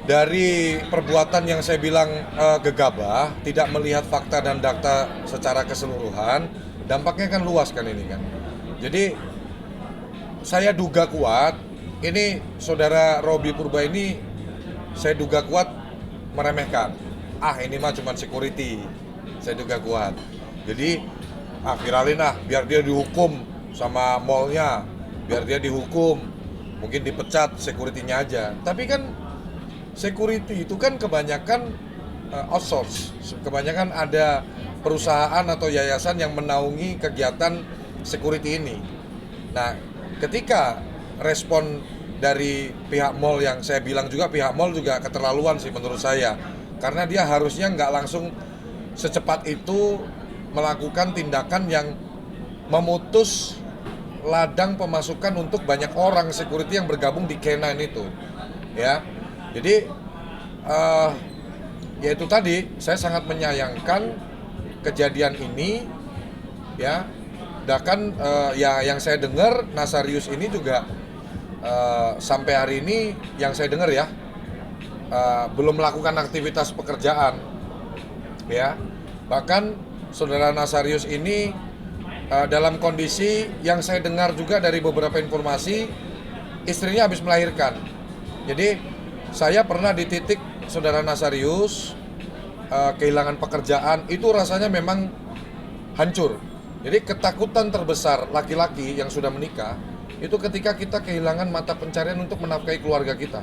dari perbuatan yang saya bilang gegabah, tidak melihat fakta dan data secara keseluruhan, dampaknya kan luas kan ini kan. Jadi saya duga kuat, ini saudara Robi Purba ini saya duga kuat meremehkan. Ah ini mah cuma security, saya duga kuat. Jadi viralin lah, biar dia dihukum sama mallnya, biar dia dihukum, mungkin dipecat security-nya aja. Tapi kan security itu kan kebanyakan outsource, kebanyakan ada perusahaan atau yayasan yang menaungi kegiatan security ini. Nah, ketika respon dari pihak mall, yang saya bilang juga pihak mall juga keterlaluan sih menurut saya, karena dia harusnya nggak langsung secepat itu melakukan tindakan yang memutus ladang pemasukan untuk banyak orang security yang bergabung di K9 itu, ya. Jadi ya itu tadi, saya sangat menyayangkan kejadian ini, ya. Bahkan ya yang saya dengar Nasarius ini juga sampai hari ini yang saya dengar ya belum melakukan aktivitas pekerjaan, ya. Bahkan saudara Nasarius ini dalam kondisi yang saya dengar juga dari beberapa informasi, istrinya habis melahirkan. Jadi saya pernah di titik saudara Nasarius kehilangan pekerjaan, itu rasanya memang hancur. Jadi ketakutan terbesar laki-laki yang sudah menikah itu ketika kita kehilangan mata pencarian untuk menafkahi keluarga kita.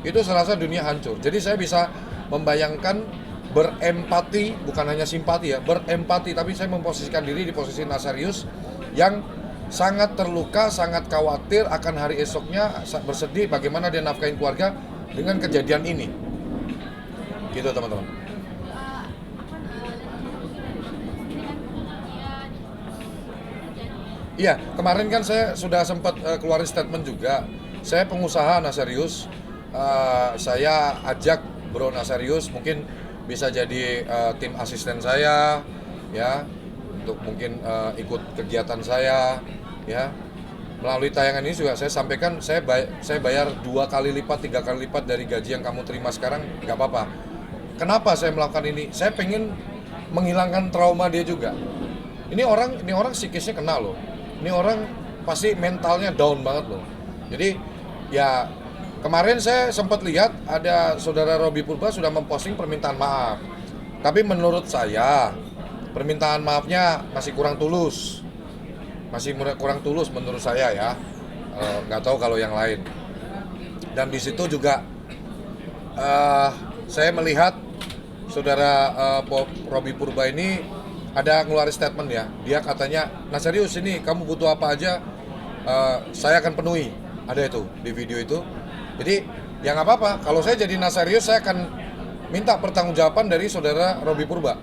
Itu serasa dunia hancur. Jadi saya bisa membayangkan, berempati, bukan hanya simpati ya, berempati, tapi saya memposisikan diri di posisi Nasarius yang sangat terluka, sangat khawatir akan hari esoknya, bersedih bagaimana dia nafkahin keluarga dengan kejadian ini. Gitu teman-teman. Iya, kemarin kan saya sudah sempat keluarin statement juga. Saya pengusaha Nasarius, saya ajak Bro Nasarius mungkin bisa jadi tim asisten saya, ya, untuk mungkin ikut kegiatan saya, ya. Melalui tayangan ini juga saya sampaikan, saya bayar 2 kali lipat, 3 kali lipat dari gaji yang kamu terima sekarang, nggak apa-apa. Kenapa saya melakukan ini? Saya pengen menghilangkan trauma dia juga. Ini orang psikisnya kena loh. Ini orang pasti mentalnya down banget loh. Jadi ya kemarin saya sempat lihat ada saudara Robi Purba sudah memposting permintaan maaf. Tapi menurut saya permintaan maafnya masih kurang tulus. Masih kurang tulus menurut saya ya. Nggak tahu kalau yang lain. Dan di situ juga saya melihat saudara Robi Purba ini ada ngeluarin statement ya. Dia katanya, Nasarius ini kamu butuh apa aja, saya akan penuhi. Ada itu di video itu. Jadi ya nggak apa-apa. Kalau saya jadi Nasarius, saya akan minta pertanggungjawaban dari saudara Robi Purba.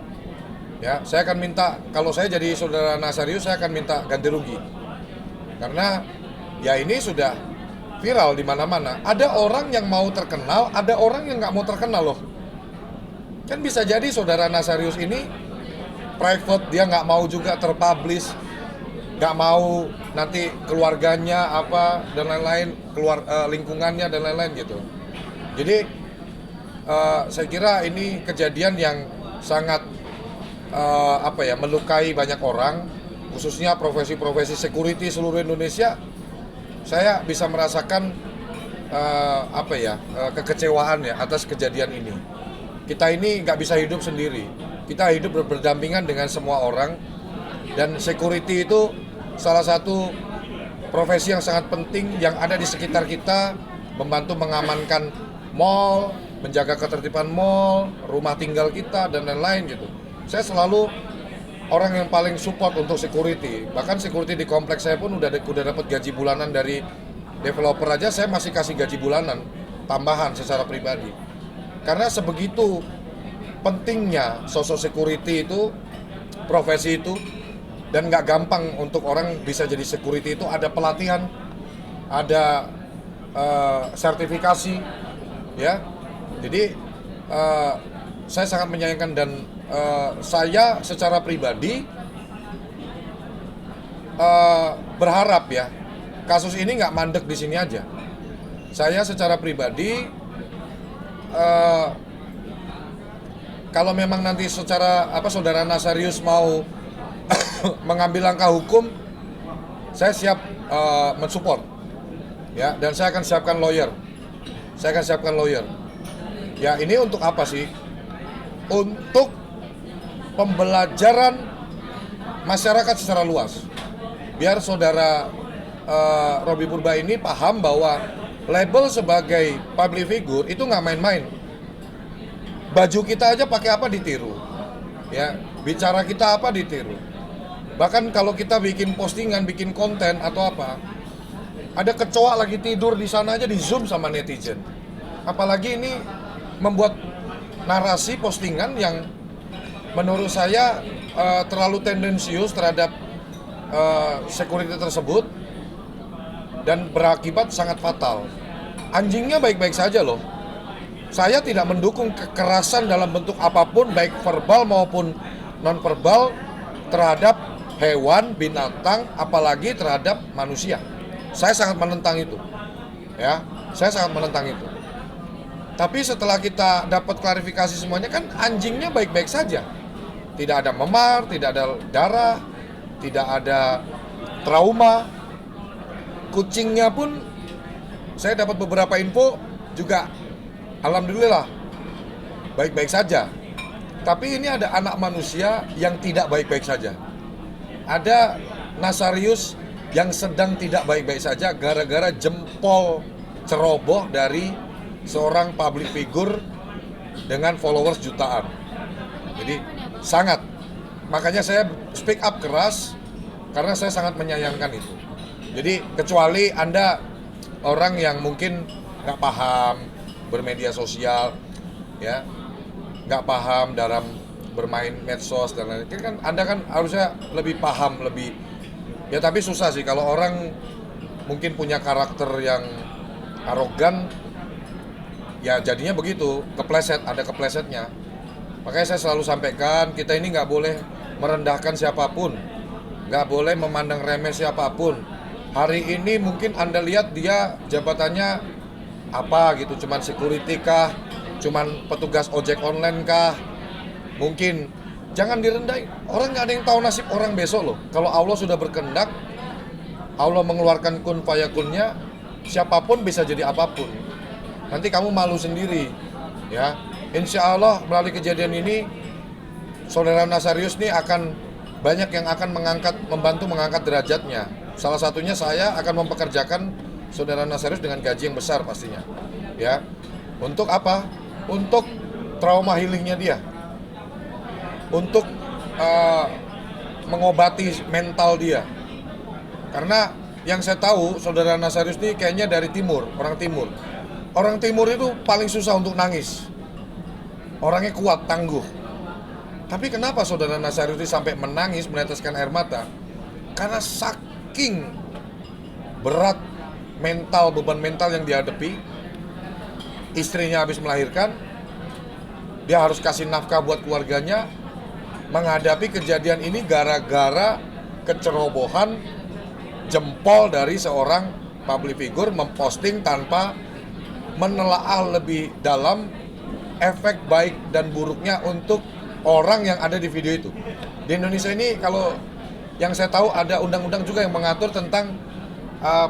Ya, saya akan minta, kalau saya jadi saudara Nasarius, saya akan minta ganti rugi. Karena ya ini sudah viral di mana-mana. Ada orang yang mau terkenal, ada orang yang nggak mau terkenal loh. Kan bisa jadi saudara Nasarius ini private, dia nggak mau juga terpublish, nggak mau nanti keluarganya apa dan lain-lain, lingkungannya dan lain-lain gitu. Jadi saya kira ini kejadian yang sangat melukai banyak orang, khususnya profesi-profesi security seluruh Indonesia. Saya bisa merasakan kekecewaan ya atas kejadian ini. Kita ini nggak bisa hidup sendiri. Kita hidup berdampingan dengan semua orang, dan security itu salah satu profesi yang sangat penting yang ada di sekitar kita, membantu mengamankan mall, menjaga ketertiban mall, rumah tinggal kita dan lain-lain gitu. Saya selalu orang yang paling support untuk security. Bahkan security di kompleks saya pun udah dapat gaji bulanan dari developer aja, saya masih kasih gaji bulanan tambahan secara pribadi. Karena sebegitu pentingnya sosok security itu, profesi itu, dan nggak gampang untuk orang bisa jadi security itu. Ada pelatihan, ada sertifikasi, ya. Jadi saya sangat menyayangkan, dan saya secara pribadi berharap ya kasus ini nggak mandek di sini aja. Saya secara pribadi eh, kalau memang nanti secara saudara Nasarius mau mengambil langkah hukum, saya siap mensupport, ya, dan saya akan siapkan lawyer. Ya, ini untuk apa sih? Untuk pembelajaran masyarakat secara luas. Biar saudara Robby Purba ini paham bahwa label sebagai public figure itu nggak main-main. Baju kita aja pakai apa ditiru, ya. Bicara kita apa ditiru. Bahkan kalau kita bikin postingan, bikin konten atau apa, ada kecoa lagi tidur di sana aja di zoom sama netizen. Apalagi ini membuat narasi postingan yang menurut saya terlalu tendensius terhadap security tersebut dan berakibat sangat fatal. Anjingnya baik-baik saja loh. Saya tidak mendukung kekerasan dalam bentuk apapun, baik verbal maupun non-verbal, terhadap hewan, binatang, apalagi terhadap manusia. Saya sangat menentang itu, ya. Saya sangat menentang itu. Tapi setelah kita dapat klarifikasi semuanya, kan anjingnya baik-baik saja. Tidak ada memar, tidak ada darah, tidak ada trauma. Kucingnya pun, saya dapat beberapa info juga, alhamdulillah, baik-baik saja. Tapi ini ada anak manusia yang tidak baik-baik saja. Ada Nasarius yang sedang tidak baik-baik saja gara-gara jempol ceroboh dari seorang public figure dengan followers jutaan. Jadi sangat, makanya saya speak up keras karena saya sangat menyayangkan itu. Jadi kecuali Anda orang yang mungkin nggak paham bermedia sosial, ya, nggak paham dalam bermain medsos dan lain-lain, kan Anda kan harusnya lebih paham, lebih, ya. Tapi susah sih kalau orang mungkin punya karakter yang arogan, ya jadinya begitu, kepleset, ada keplesetnya. Makanya saya selalu sampaikan, kita ini nggak boleh merendahkan siapapun, nggak boleh memandang remeh siapapun. Hari ini mungkin Anda lihat dia jabatannya apa gitu, cuman security kah, cuman petugas ojek online kah, mungkin. Jangan direndahin, orang nggak ada yang tahu nasib orang besok loh. Kalau Allah sudah berkehendak, Allah mengeluarkan kun fayakunnya, siapapun bisa jadi apapun. Nanti kamu malu sendiri, ya. Insya Allah melalui kejadian ini, saudara Nasarius ini akan banyak yang akan membantu mengangkat derajatnya. Salah satunya saya akan mempekerjakan saudara Nasarius dengan gaji yang besar pastinya, ya. Untuk apa? Untuk trauma healingnya dia, untuk mengobati mental dia. Karena yang saya tahu saudara Nasarius ini kayaknya dari timur, orang timur. Orang timur itu paling susah untuk nangis. Orangnya kuat, tangguh. Tapi kenapa saudara Nasarius ini sampai menangis, meneteskan air mata? Karena saking berat mental, beban mental yang dihadapi. Istrinya habis melahirkan, dia harus kasih nafkah buat keluarganya. Menghadapi kejadian ini gara-gara kecerobohan jempol dari seorang public figure memposting tanpa menelaah lebih dalam efek baik dan buruknya untuk orang yang ada di video itu. Di Indonesia ini kalau yang saya tahu ada undang-undang juga yang mengatur tentang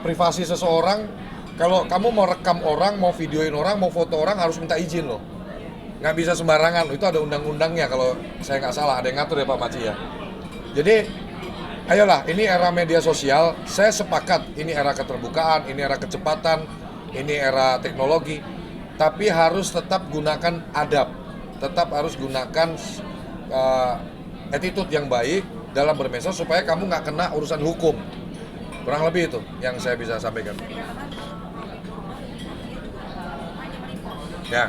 privasi seseorang. Kalau kamu mau rekam orang, mau videoin orang, mau foto orang harus minta izin loh. Nggak bisa sembarangan, itu ada undang-undangnya kalau saya nggak salah, ada yang ngatur ya Pak Maci ya. Jadi ayolah, ini era media sosial, saya sepakat ini era keterbukaan, ini era kecepatan, ini era teknologi, tapi harus tetap gunakan adab, tetap harus gunakan attitude yang baik dalam bermedsos supaya kamu nggak kena urusan hukum. Kurang lebih itu yang saya bisa sampaikan. Ya.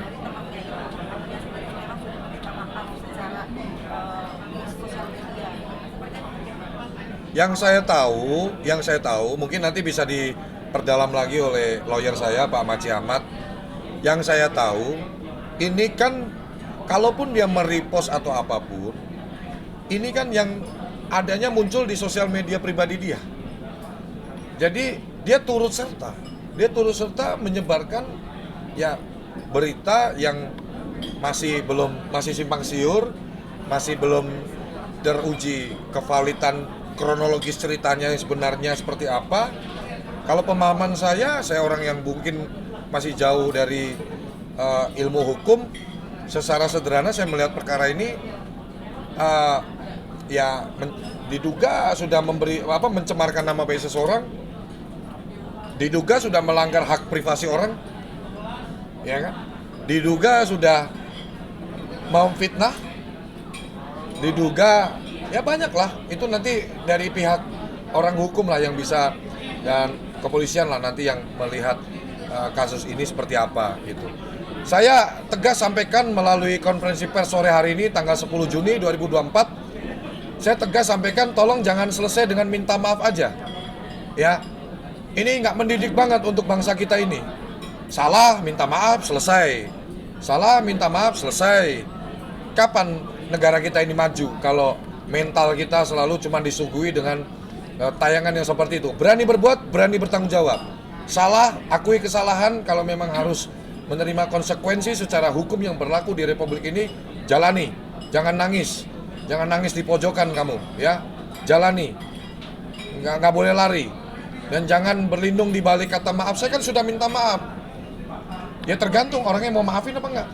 Yang saya tahu, mungkin nanti bisa diperdalam lagi oleh lawyer saya, Pak Maci Ahmad. Yang saya tahu, ini kan kalaupun dia merepost atau apapun, ini kan yang adanya muncul di sosial media pribadi dia. Jadi dia turut serta menyebarkan ya berita yang masih simpang siur, masih belum teruji kevalitan kronologis ceritanya yang sebenarnya seperti apa. Kalau pemahaman saya orang yang mungkin masih jauh dari ilmu hukum, secara sederhana saya melihat perkara ini diduga sudah mencemarkan nama baik seseorang, diduga sudah melanggar hak privasi orang, ya kan? Diduga sudah memfitnah, diduga ya banyak lah. Itu nanti dari pihak orang hukum lah yang bisa, dan kepolisian lah nanti yang melihat kasus ini seperti apa gitu. Saya tegas sampaikan melalui konferensi pers sore hari ini tanggal 10 Juni 2024. Saya tegas sampaikan, tolong jangan selesai dengan minta maaf aja. Ya. Ini nggak mendidik banget untuk bangsa kita ini. Salah, minta maaf, selesai. Salah, minta maaf, selesai. Kapan negara kita ini maju kalau mental kita selalu cuma disuguhi dengan tayangan yang seperti itu? Berani berbuat, berani bertanggung jawab. Salah, akui kesalahan. Kalau memang harus menerima konsekuensi secara hukum yang berlaku di Republik ini, jalani. Jangan nangis. Jangan nangis di pojokan kamu, ya. Jalani. Nggak boleh lari. Dan jangan berlindung di balik kata maaf. Saya kan sudah minta maaf. Ya tergantung orangnya mau maafin apa enggak.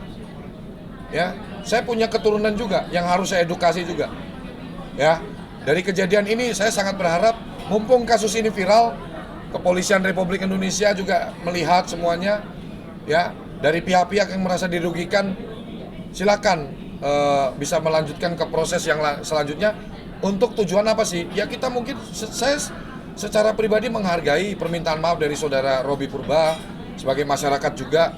Ya, saya punya keturunan juga yang harus saya edukasi juga. Ya, dari kejadian ini saya sangat berharap, mumpung kasus ini viral, Kepolisian Republik Indonesia juga melihat semuanya. Ya, dari pihak-pihak yang merasa dirugikan, silakan bisa melanjutkan ke proses yang selanjutnya. Untuk tujuan apa sih? Ya kita mungkin, saya secara pribadi menghargai permintaan maaf dari saudara Robi Purba sebagai masyarakat juga,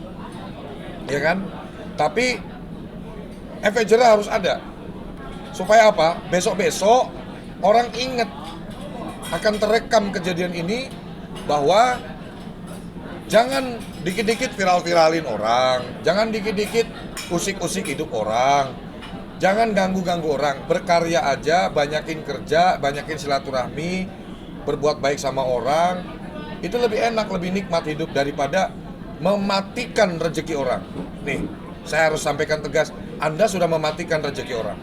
ya kan? Tapi efek jerah harus ada. Supaya apa? Besok-besok orang ingat akan terekam kejadian ini, bahwa jangan dikit-dikit viral-viralin orang, jangan dikit-dikit usik-usik hidup orang, jangan ganggu-ganggu orang. Berkarya aja, banyakin kerja, banyakin silaturahmi, berbuat baik sama orang, itu lebih enak, lebih nikmat hidup daripada mematikan rezeki orang. Nih, saya harus sampaikan tegas, Anda sudah mematikan rezeki orang.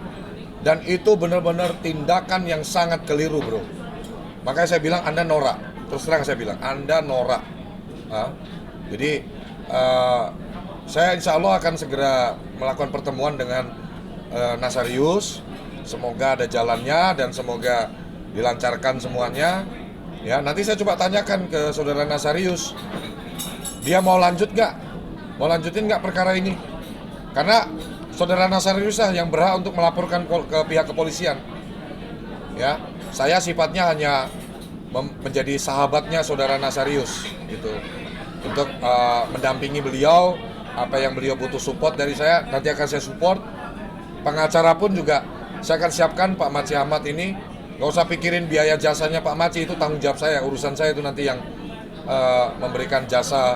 Dan itu benar-benar tindakan yang sangat keliru, bro. Makanya saya bilang Anda norak. Terus terang saya bilang, Anda norak. Jadi, saya insya Allah akan segera melakukan pertemuan dengan Nasarius. Semoga ada jalannya dan semoga dilancarkan semuanya. Ya, nanti saya coba tanyakan ke saudara Nasarius, dia mau lanjut nggak? Mau lanjutin nggak perkara ini? Karena saudara Nasarius lah yang berhak untuk melaporkan ke pihak kepolisian. Ya, saya sifatnya hanya menjadi sahabatnya saudara Nasarius, gitu. Untuk mendampingi beliau, apa yang beliau butuh support dari saya, nanti akan saya support. Pengacara pun juga saya akan siapkan, Pak Maci Ahmad ini. Gak usah pikirin biaya jasanya Pak Maci, itu tanggung jawab saya, urusan saya itu nanti yang memberikan jasa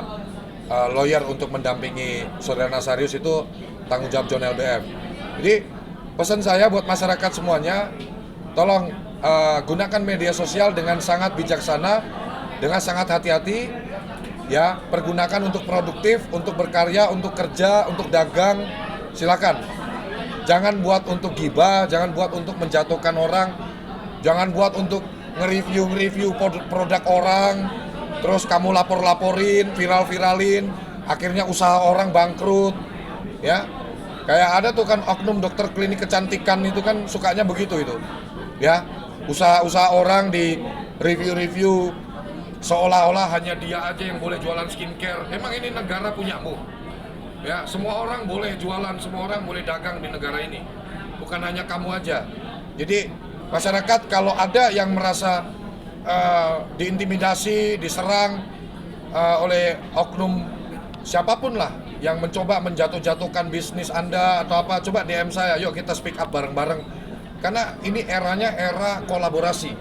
lawyer untuk mendampingi saudara Nasarius, itu tanggung jawab John LBM. Jadi pesan saya buat masyarakat semuanya, tolong gunakan media sosial dengan sangat bijaksana, dengan sangat hati-hati, ya. Pergunakan untuk produktif, untuk berkarya, untuk kerja, untuk dagang, silakan. Jangan buat untuk gibah, jangan buat untuk menjatuhkan orang. Jangan buat untuk nge-review produk orang, terus kamu lapor-laporin, viral-viralin, akhirnya usaha orang bangkrut, ya. Kayak ada tuh kan oknum dokter klinik kecantikan itu kan sukanya begitu itu, ya. Usaha-usaha orang di review-review seolah-olah hanya dia aja yang boleh jualan skincare. Emang ini negara punyamu? Ya, semua orang boleh jualan, semua orang boleh dagang di negara ini, bukan hanya kamu aja. Jadi masyarakat kalau ada yang merasa diintimidasi, diserang oleh oknum siapapun lah yang mencoba menjatuh-jatuhkan bisnis Anda atau apa, coba DM saya, yuk kita speak up bareng-bareng. Karena ini eranya era kolaborasi,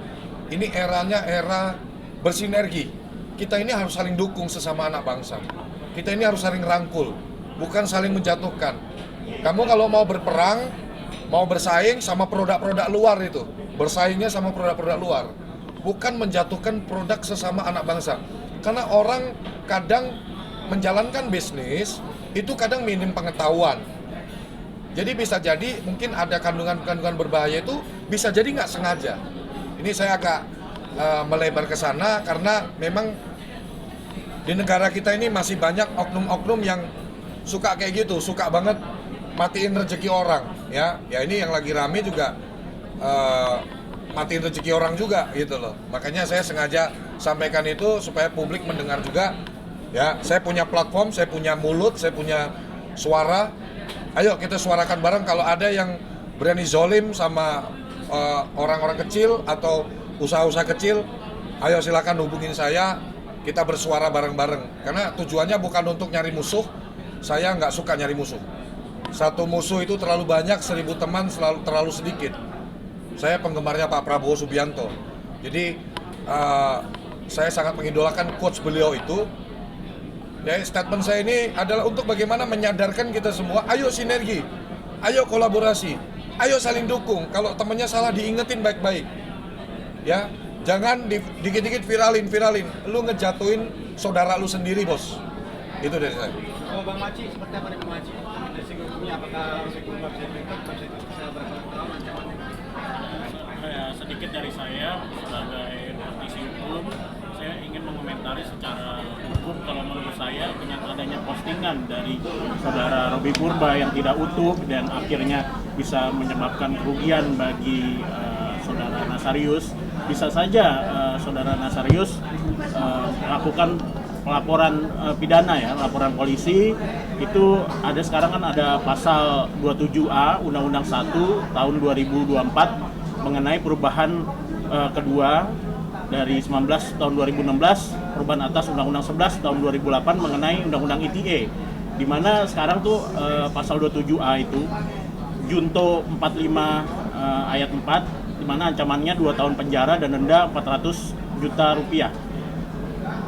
ini eranya era bersinergi. Kita ini harus saling dukung sesama anak bangsa. Kita ini harus saling rangkul, bukan saling menjatuhkan. Kamu kalau mau berperang, mau bersaing sama produk-produk luar itu, bersaingnya sama produk-produk luar, bukan menjatuhkan produk sesama anak bangsa. Karena orang kadang menjalankan bisnis itu kadang minim pengetahuan. Jadi bisa jadi mungkin ada kandungan-kandungan berbahaya itu bisa jadi nggak sengaja. Ini saya agak melebar ke sana karena memang di negara kita ini masih banyak oknum-oknum yang suka kayak gitu, suka banget matiin rezeki orang, ya. Ya ini yang lagi rame juga matiin rezeki orang juga gitu loh. Makanya saya sengaja sampaikan itu supaya publik mendengar juga. Ya, saya punya platform, saya punya mulut, saya punya suara. Ayo kita suarakan bareng kalau ada yang berani zolim sama orang-orang kecil atau usaha-usaha kecil. Ayo silakan hubungin saya, kita bersuara bareng-bareng. Karena tujuannya bukan untuk nyari musuh, saya nggak suka nyari musuh. Satu musuh itu terlalu banyak, 1000 teman terlalu sedikit. Saya penggemarnya Pak Prabowo Subianto. Jadi saya sangat mengidolakan quotes beliau itu. Ya, statement saya ini adalah untuk bagaimana menyadarkan kita semua, ayo sinergi, ayo kolaborasi, ayo saling dukung. Kalau temennya salah diingetin baik-baik. Ya, jangan dikit-dikit viralin. Lu ngejatuhin saudara lu sendiri, bos. Itu dari saya. Oh, Bang Maci, seperti apa nih Bang Maci? Dari segi hukumnya, apakah segi hukum bisa berkata ancamannya? Sedikit dari saya sebagai praktisi hukum, saya ingin mengomentari secara hukum. Kalau menurut saya dengan adanya postingan dari saudara Robi Purba yang tidak utuh dan akhirnya bisa menyebabkan kerugian bagi saudara Nasarius, bisa saja saudara Nasarius melakukan pelaporan pidana, ya, laporan polisi. Itu ada sekarang kan ada pasal 27A Undang-Undang 1 tahun 2024 mengenai perubahan kedua dari 19 tahun 2016, perubahan atas Undang-Undang 11 tahun 2008 mengenai Undang-Undang ITE, di mana sekarang tuh pasal 27A itu Junto 45 ayat 4, di mana ancamannya 2 tahun penjara dan denda 400 juta rupiah.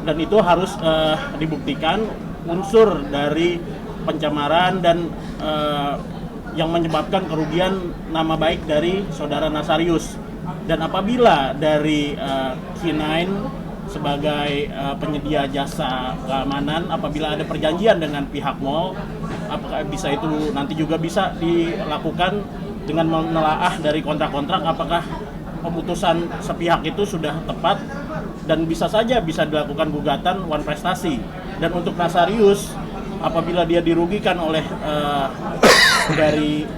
Dan itu harus dibuktikan unsur dari pencemaran dan yang menyebabkan kerugian nama baik dari saudara Nasarius. Dan apabila dari K9 sebagai penyedia jasa keamanan, apabila ada perjanjian dengan pihak mall, apakah bisa itu nanti juga bisa dilakukan dengan menelaah dari kontrak-kontrak apakah pemutusan sepihak itu sudah tepat, dan bisa saja bisa dilakukan gugatan wan prestasi. Dan untuk Nasarius, apabila dia dirugikan oleh dari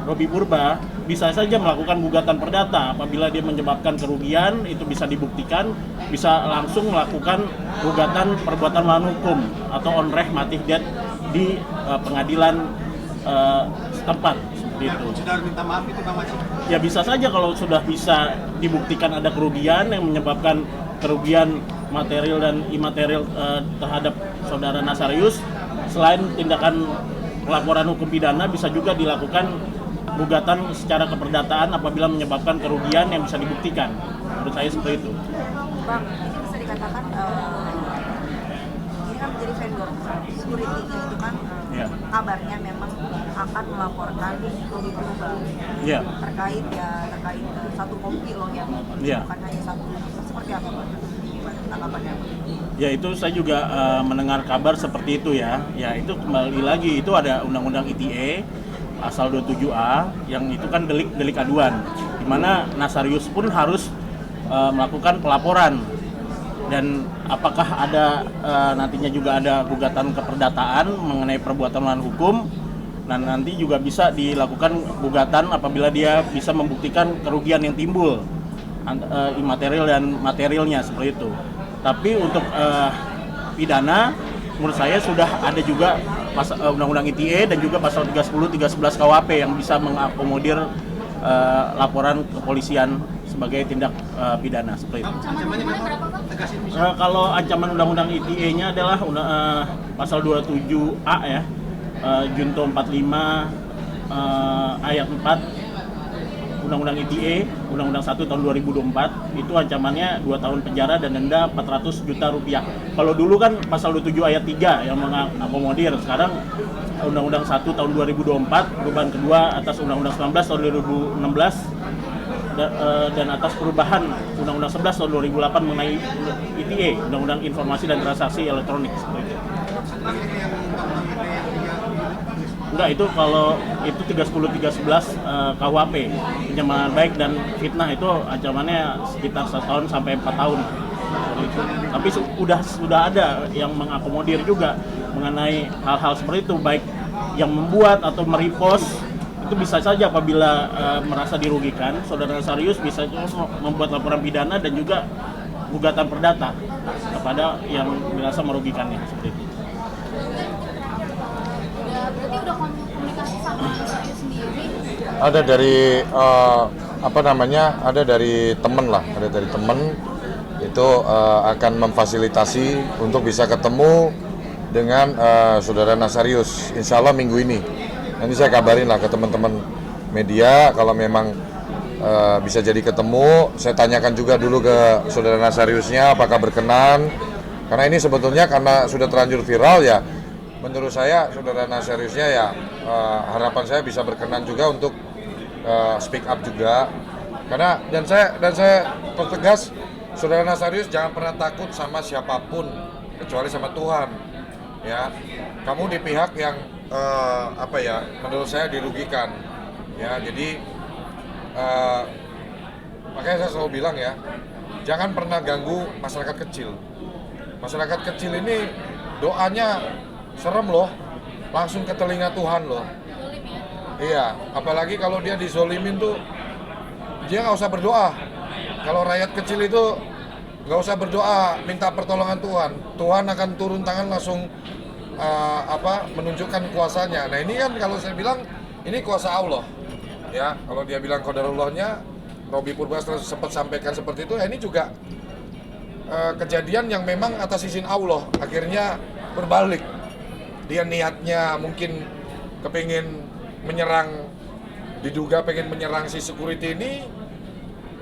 Robi Purba, bisa saja melakukan gugatan perdata. Apabila dia menyebabkan kerugian, itu bisa dibuktikan, bisa langsung melakukan gugatan perbuatan melawan hukum atau on reh matih det di pengadilan setempat. Gitu. Sudah minta maaf itu Bang Maci? Ya bisa saja kalau sudah bisa dibuktikan ada kerugian yang menyebabkan kerugian material dan imaterial terhadap saudara Nasarius. Selain tindakan pelaporan hukum pidana, bisa juga dilakukan gugatan secara keperdataan apabila menyebabkan kerugian yang bisa dibuktikan. Menurut saya seperti itu. Bang, ini bisa dikatakan ini kan menjadi vendor security-nya itu kan kabarnya memang akan melaporkan Robi Purba terkait satu kompi loh yang bukan hanya satu. Seperti apa Bang? Gimana tanggapannya? Ya itu saya juga mendengar kabar seperti itu ya. Ya itu kembali lagi itu ada Undang-Undang ITE pasal 27A yang itu kan delik aduan, di mana Nasarius pun harus melakukan pelaporan. Dan apakah ada nantinya juga ada gugatan keperdataan mengenai perbuatan melawan hukum, dan nanti juga bisa dilakukan gugatan apabila dia bisa membuktikan kerugian yang timbul imaterial dan materialnya seperti itu. Tapi untuk pidana, menurut saya sudah ada juga Undang-Undang ITE dan juga pasal 310, 311 KUHP yang bisa mengakomodir laporan kepolisian sebagai tindak pidana seperti itu. Ancamannya berapa Bang? Tegasin bisa. Kalau ancaman Undang-Undang ITE-nya adalah pasal 27A ya, Junto 45 ayat 4 Undang-Undang ITE, Undang-Undang 1 tahun 2024, itu ancamannya 2 tahun penjara dan denda 400 juta rupiah. Kalau dulu kan pasal 27 ayat 3 yang mengakomodir, sekarang Undang-Undang 1 tahun 2024, perubahan kedua atas Undang-Undang 19 tahun 2016, dan atas perubahan Undang-Undang 11 tahun 2008 mengenai ITE, Undang-Undang Informasi dan Transaksi Elektronik seperti itu. Mas ini yang undang-undang ITE yang 3 Enggak, itu kalau itu 310 311 KUHP, pencemaran baik dan fitnah itu ancamannya sekitar 1 tahun sampai 4 tahun. Tapi sudah ada yang mengakomodir juga mengenai hal-hal seperti itu, baik yang membuat atau merepost itu bisa saja apabila merasa dirugikan, saudara Nasarius bisa membuat laporan pidana dan juga gugatan perdata kepada yang merasa merugikannya seperti itu. Berarti udah komunikasi sama Nasarius sendiri? Ada dari ada dari temen itu akan memfasilitasi untuk bisa ketemu dengan saudara Nasarius, insya Allah minggu ini. Nanti saya kabarin lah ke teman-teman media kalau memang bisa jadi ketemu. Saya tanyakan juga dulu ke saudara Nasariusnya apakah berkenan, karena ini sebetulnya karena sudah terlanjur viral ya. Menurut saya saudara Nasariusnya ya harapan saya bisa berkenan juga untuk speak up juga. Karena dan saya pertegas, saudara Nasarius jangan pernah takut sama siapapun kecuali sama Tuhan. Ya, kamu di pihak yang menurut saya dirugikan. Ya, jadi makanya saya selalu bilang ya, jangan pernah ganggu masyarakat kecil. Masyarakat kecil ini doanya serem loh, langsung ke telinga Tuhan loh. Iya, apalagi kalau dia dizolimin tuh, dia nggak usah berdoa. Kalau rakyat kecil itu nggak usah berdoa, minta pertolongan Tuhan. Tuhan akan turun tangan langsung menunjukkan kuasanya. Nah ini kan kalau saya bilang ini kuasa Allah. Ya, kalau dia bilang qadarullahnya, Robi Purba sempat sampaikan seperti itu. Ini juga kejadian yang memang atas izin Allah. Akhirnya berbalik. Dia niatnya mungkin kepingin menyerang, diduga pengen menyerang si security ini,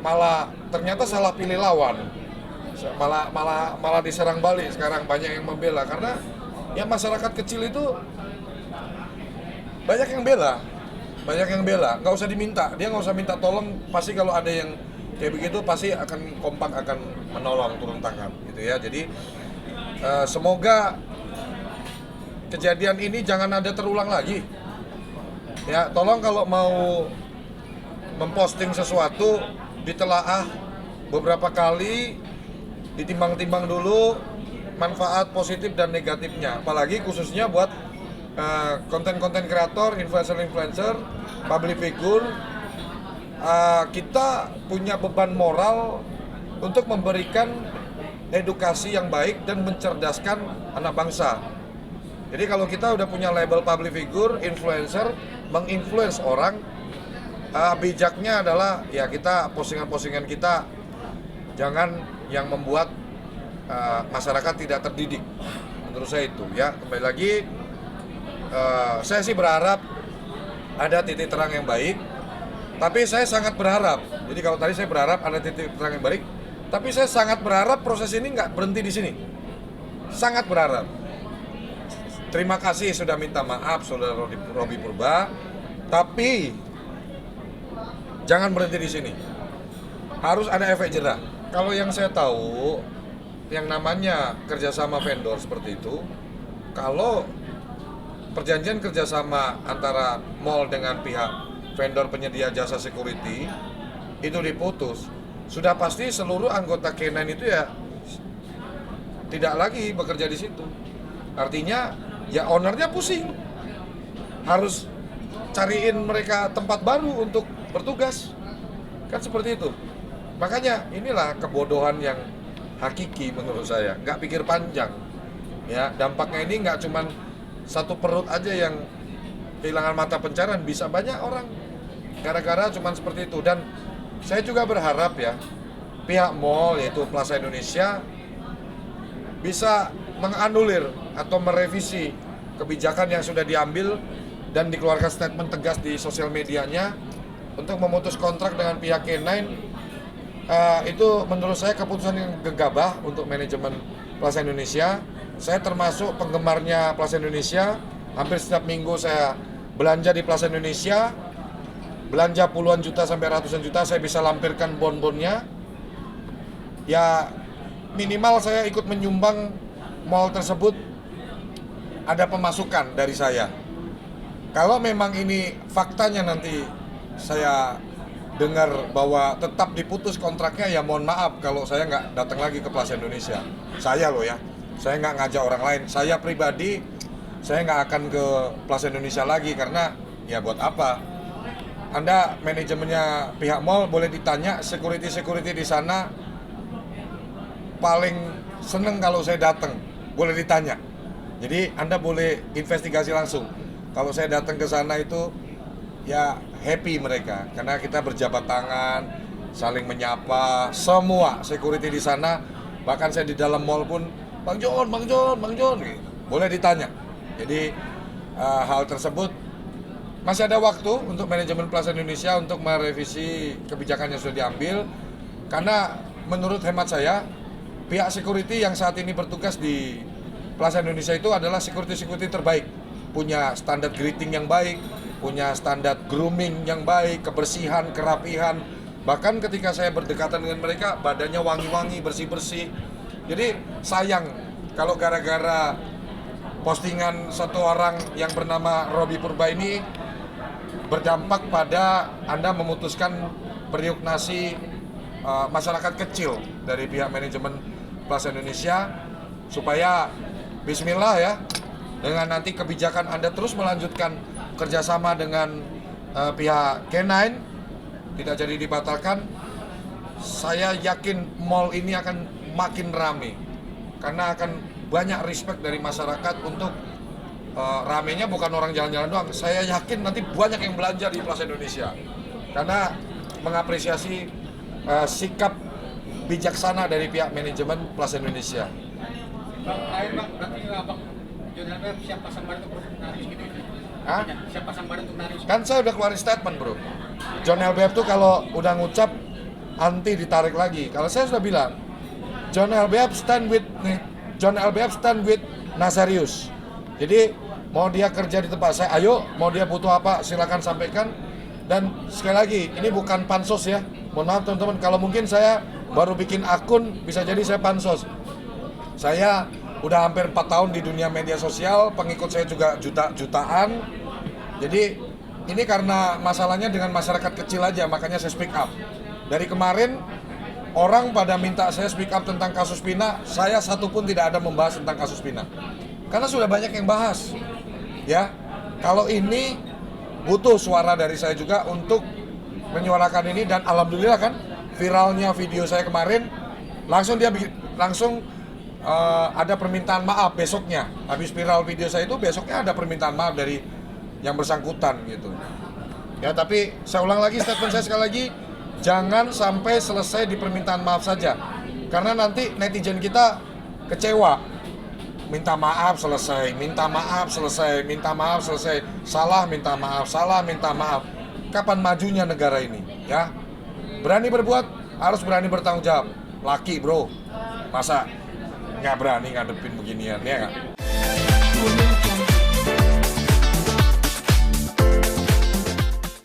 malah ternyata salah pilih lawan. Malah diserang balik. Sekarang banyak yang membela karena ya masyarakat kecil itu banyak yang bela, nggak usah diminta, dia nggak usah minta tolong, pasti kalau ada yang kayak begitu pasti akan kompak, akan menolong, turun tangan gitu ya. Jadi semoga kejadian ini jangan ada terulang lagi ya. Tolong kalau mau memposting sesuatu ditelaah beberapa kali, ditimbang-timbang dulu manfaat positif dan negatifnya, apalagi khususnya buat konten-konten kreator, influencer, public figure. Kita punya beban moral untuk memberikan edukasi yang baik dan mencerdaskan anak bangsa. Jadi kalau kita udah punya label public figure, influencer, menginfluence orang, bijaknya adalah ya kita postingan-postingan kita jangan yang membuat masyarakat tidak terdidik. Menurut saya itu ya, kembali lagi saya sih berharap ada titik terang yang baik, tapi saya sangat berharap, jadi kalau tadi saya berharap ada titik terang yang baik, tapi saya sangat berharap proses ini nggak berhenti di sini. Sangat berharap. Terima kasih sudah minta maaf saudara Robi Purba, tapi jangan berhenti di sini. Harus ada efek jerah. Kalau yang saya tahu, yang namanya kerjasama vendor seperti itu, kalau perjanjian kerjasama antara mall dengan pihak vendor penyedia jasa security itu diputus, sudah pasti seluruh anggota K9 itu ya tidak lagi bekerja di situ. Artinya ya ownernya pusing, harus cariin mereka tempat baru untuk bertugas, kan seperti itu. Makanya inilah kebodohan yang hakiki menurut saya, nggak pikir panjang ya. Dampaknya ini nggak cuman satu perut aja yang kehilangan mata pencarian, bisa banyak orang gara-gara cuman seperti itu. Dan saya juga berharap ya pihak mall yaitu Plaza Indonesia bisa menganulir atau merevisi kebijakan yang sudah diambil dan dikeluarkan statement tegas di sosial medianya untuk memutus kontrak dengan pihak K9. Itu menurut saya keputusan yang gegabah untuk manajemen Plaza Indonesia. Saya termasuk penggemarnya Plaza Indonesia. Hampir setiap minggu saya belanja di Plaza Indonesia. Belanja puluhan juta sampai ratusan juta, saya bisa lampirkan bon-bonnya. Ya minimal saya ikut menyumbang mall tersebut ada pemasukan dari saya. Kalau memang ini faktanya nanti saya dengar bahwa tetap diputus kontraknya, ya mohon maaf kalau saya nggak datang lagi ke Plaza Indonesia. Saya loh ya, saya nggak ngajak orang lain. Saya pribadi, saya nggak akan ke Plaza Indonesia lagi karena ya buat apa? Anda manajemennya pihak mall boleh ditanya, security di sana paling seneng kalau saya datang, boleh ditanya. Jadi Anda boleh investigasi langsung. Kalau saya datang ke sana itu ya happy mereka karena kita berjabat tangan, saling menyapa, semua security di sana. Bahkan saya di dalam mall pun, Bang John, gitu. Boleh ditanya. Jadi hal tersebut masih ada waktu untuk manajemen Plaza Indonesia untuk merevisi kebijakan yang sudah diambil. Karena menurut hemat saya, pihak security yang saat ini bertugas di Plaza Indonesia itu adalah security terbaik. Punya standar greeting yang baik, punya standar grooming yang baik, kebersihan, kerapihan. Bahkan ketika saya berdekatan dengan mereka, badannya wangi-wangi, bersih-bersih. Jadi sayang kalau gara-gara postingan satu orang yang bernama Robi Purba ini berdampak pada Anda memutuskan periuk nasi masyarakat kecil dari pihak manajemen Plaza Indonesia, supaya bismillah ya, dengan nanti kebijakan Anda terus melanjutkan kerjasama dengan pihak K9 tidak jadi dibatalkan, saya yakin mall ini akan makin rame karena akan banyak respect dari masyarakat untuk ramenya bukan orang jalan-jalan doang. Saya yakin nanti banyak yang belanja di Plaza Indonesia karena mengapresiasi sikap bijaksana dari pihak manajemen Plaza Indonesia. Bang, terakhir Bang, berarti Bang John L. Webb siap pasang badan untuk narius gitu ya? Hah? Siap pasang badan untuk narius? Kan saya udah keluarin statement bro. John L. Webb tuh kalau udah ngucap anti ditarik lagi. Kalau saya sudah bilang John L. Webb stand with Nazarius. Jadi mau dia kerja di tempat saya, ayo. Mau dia butuh apa, silakan sampaikan. Dan sekali lagi, ini bukan pansos ya. Mohon maaf teman-teman, kalau mungkin saya baru bikin akun, bisa jadi saya pansos. Saya udah hampir 4 tahun di dunia media sosial, pengikut saya juga jutaan. Jadi ini karena masalahnya dengan masyarakat kecil aja, makanya saya speak up. Dari kemarin, orang pada minta saya speak up tentang kasus Pina, saya satupun tidak ada membahas tentang kasus Pina. Karena sudah banyak yang bahas. Ya, kalau ini butuh suara dari saya juga untuk menyuarakan ini, dan alhamdulillah kan viralnya video saya kemarin langsung ada permintaan maaf besoknya. Habis viral video saya itu besoknya ada permintaan maaf dari yang bersangkutan gitu. Ya, tapi saya ulang lagi statement saya sekali lagi, jangan sampai selesai di permintaan maaf saja. Karena nanti netizen kita kecewa. Minta maaf selesai, minta maaf selesai, minta maaf selesai, salah minta maaf, salah minta maaf. Kapan majunya negara ini? Ya, berani berbuat, harus berani bertanggung jawab. Laki bro, masa nggak berani ngadepin beginian, ya nggak?